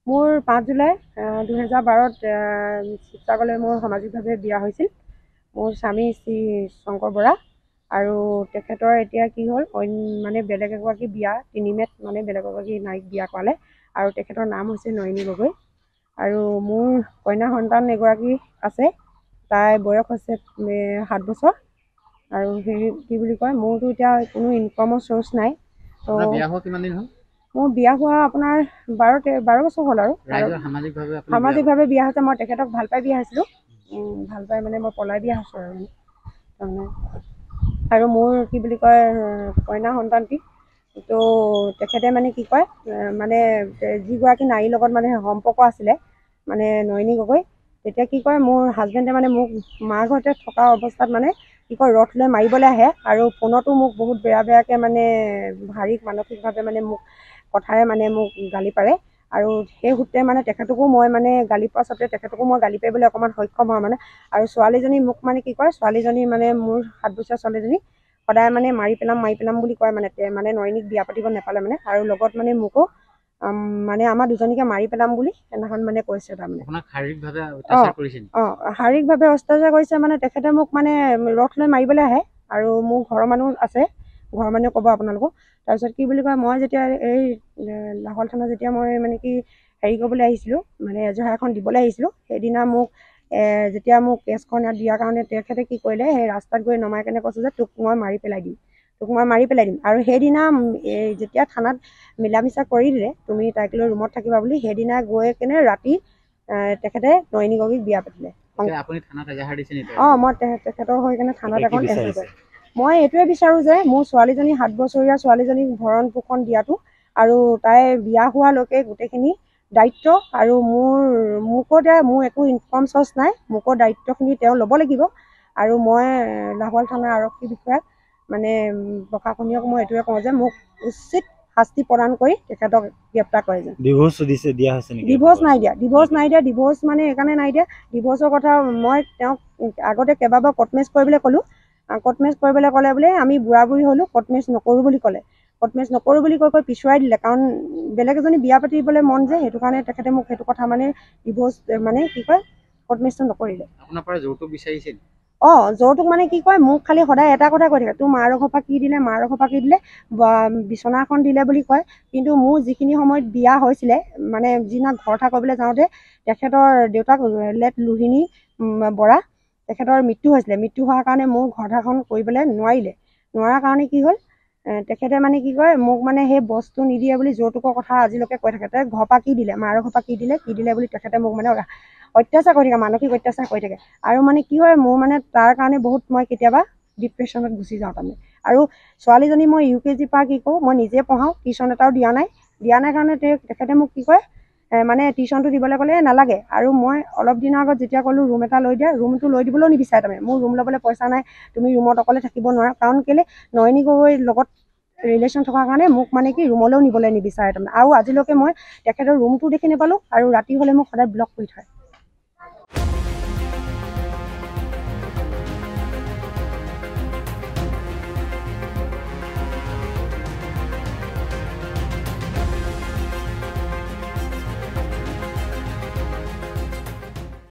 মোৰ 5 জুলাই 2012ত শিৱসাগৰলৈ মোৰ সামাজিকভাৱে বিয়া হৈছিল। মোৰ স্বামী শ্ৰী শংকৰ বৰা আৰু তেখেতৰ এতিয়া কি হ'ল মানে বেলেগ এগৰাকী বিয়া 3 মে'ত মানে বেলেগ এগৰাকী নাৰীক বিয়া কৰালে আৰু তেখেতৰ নাম হৈছে নয়নী গগৈ। আৰু মোৰ কন্যা সন্তান এগৰাকী আছে, তাইৰ বয়স হৈছে 7 বছৰ। আৰু হেৰি কি বুলি কয়, মোৰতো এতিয়া কোনো ইনকামৰ চ'ৰ্চ নাই। তো বিয়া হোৱা কিমান দিন হ'ল? মোৰ বিয়া হোৱা আপোনাৰ 12 বছৰ হ'ল। আৰু সামাজিকভাৱে বিয়া হৈছে। মই তেখেতক ভাল পাই বিয়া হৈছিলোঁ। ভাল পাই মানে মই পলাই বিয়া হৈছোঁ আৰু তাৰমানে। আৰু মোৰ কি বুলি কয় কন্যা সন্তানটি তো তেখেতে মানে কি কয় মানে যিগৰাকী নাৰীৰ লগত মানে সম্পৰ্ক আছিলে মানে নয়নী গগৈ, তেতিয়া কি কয় মোৰ হাজবেণ্ডে মানে মোক মাৰ ঘৰতে থকা অৱস্থাত মানে কি কয় ৰথ লৈ মাৰিবলৈ আহে আৰু ফোনতো মোক বহুত বেয়াকৈ মানে মানসিকভাৱে মানে মোক কথাৰে মানে মোক গালি পাৰে। আৰু সেই সূত্ৰে মানে তেখেতকো মই মানে গালি পোৱা স্বত্তে তেখেতকো মই গালি পাৰিবলৈ অকণমান সক্ষম হয় মানে। আৰু ছোৱালীজনী মোক মানে কি কয়, ছোৱালীজনী মানে মোৰ 7 বছৰীয়া ছোৱালীজনী সদায় মানে মাৰি পেলাম বুলি কয় মানে নয়নীক বিয়া পাতিব নাপালে মানে। আৰু লগত মানে মোকো মানে আমাৰ দুজনীকে মাৰি পেলাম বুলি সেইদিনাখন মানে কৈছে তাৰমানে। শাৰীৰিকভাৱে অত্যাচাৰ কৰিছে মানে তেখেতে মোক মানে ৰথ লৈ মাৰিবলৈ আহে। আৰু মোৰ ঘৰৰ মানুহ আছে, ঘৰৰ মানুহে ক'ব আপোনালোকক। তাৰপিছত কি বুলি কয়, মই যেতিয়া এই লাহোৱাল থানাত যেতিয়া মই মানে কি হেৰি কৰিবলৈ আহিছিলোঁ মানে এজাহাৰ এখন দিবলৈ আহিছিলোঁ, সেইদিনা মোক যেতিয়া মোক কেছখন দিয়াৰ কাৰণে তেখেতে কি কৰিলে, সেই ৰাস্তাত গৈ নমাই কেনে কৈছে যে তোক মই মাৰি পেলাই দিম। আৰু সেইদিনা যেতিয়া থানাত মিলা মিছা কৰি দিলে তুমি তাইক লৈ ৰুমত থাকিবা বুলি, সেইদিনা গৈ কেনে ৰাতি তেখেতে নয়নী গগৈক বিয়া পাতিলে। মই তেখেতৰ হৈ কেনে থানাত এখন এজাহাৰ দিছোঁ। মই এইটোৱে বিচাৰোঁ যে মোৰ ছোৱালীজনী 7 বছৰীয়া ছোৱালীজনীক ভৰণ পোষণ দিয়াটো আৰু তাই বিয়া হোৱালৈকে গোটেইখিনি দায়িত্ব আৰু মোকো মোৰ একো ইনকাম চ'ৰ্চ নাই, মোকো দায়িত্বখিনি তেওঁ ল'ব লাগিব। আৰু মই লাহোৱাল থানাৰ আৰক্ষী বিষয়াক মানে প্ৰশাসনীয়ক মই এইটোৱে কওঁ যে মোক উচিত শাস্তি প্ৰদান কৰি তেখেতক গ্ৰেপ্তাৰ কৰে যেন। ডিভোৰ্চ নাই দিয়া। ডিভোৰ্চ মানে এইকাৰণে নাই দিয়া, ডিভোৰ্চৰ কথা মই তেওঁক আগতে কেইবাবাৰ কৰ্ট মেৰেজ কৰিবলৈ ক'লোঁ। কৰ্ট মেৰেজ কৰিবলৈ ক'লে বোলে আমি বুঢ়া বুঢ়ী হ'লোঁ, কৰ্ট মেৰেজ নকৰোঁ বুলি ক'লে। কৰ্ট মেৰেজ নকৰোঁ বুলি কৈ পিছুৱাই দিলে, কাৰণ বেলেগ এজনী বিয়া পাতিবলৈ মন যে, সেইটো কাৰণে তেখেতে মোক সেইটো কথা মানে ডিভোৰ্চ মানে কি কয় কৰ্ট মেৰেজটো নকৰিলে। আপোনাৰ পৰা যৌতুক বিচাৰিছিল? যৌতুক মানে কি কয়, মোক খালি সদায় এটা কথা কৈ থাকে, তোৰ মাৰ ঘৰৰ পৰা কি দিলে, বিচনা এখন দিলে বুলি কয়। কিন্তু মোৰ যিখিনি সময়ত বিয়া হৈছিলে মানে যিদিনা ঘৰ কথা কৰিবলৈ যাওঁতে তেখেতৰ দেউতাক লেট লুহিনী বৰা, তেখেতৰ মৃত্যু হৈছিলে। মৃত্যু হোৱাৰ কাৰণে মোৰ ঘৰখন কৰিবলৈ নোৱাৰাৰ কাৰণে কি হ'ল, তেখেতে মানে কি কয় মোক মানে সেই বস্তু নিদিয়ে বুলি যৌতুকৰ কথা আজিলৈকে কৈ থাকে। তাই ঘৰৰ পৰা কি দিলে, মাৰ ঘৰৰ পৰা কি দিলে বুলি তেখেতে মোক মানে অত্যাচাৰ কৰি থাকে, মানসিক অত্যাচাৰ কৰি থাকে। আৰু মানে কি হয়, মোৰ মানে তাৰ কাৰণে বহুত মই কেতিয়াবা ডিপ্ৰেশ্যনত গুচি যাওঁ তাৰমানে। আৰু ছোৱালীজনী মই UKG পৰা কি কৰোঁ, মই নিজে পঢ়াওঁ, টিউশ্যন এটাও দিয়া নাই কাৰণে তেখেতে মোক কি কয় মানে টিউশ্যনটো দিবলৈ ক'লে নালাগে। আৰু মই অলপ দিনৰ আগত যেতিয়া ক'লোঁ ৰুম এটা লৈ দিয়া, ৰুমটো লৈ দিবলৈও নিবিচাৰে তাৰমানে। মোৰ ৰুম ল'বলৈ পইচা নাই, তুমি ৰুমত অকলে থাকিব নোৱাৰা। কাৰণ কেলৈ, নয়নী গগৈৰ লগত ৰিলেশ্যন থকাৰ কাৰণে মোক মানে কি ৰুমলৈও নিবলৈ নিবিচাৰে তাৰমানে। আৰু আজিলৈকে মই তেখেতৰ ৰুমটো দেখি নাপালোঁ, আৰু ৰাতি হ'লে মোক সদায় ব্লক কৰি থয়।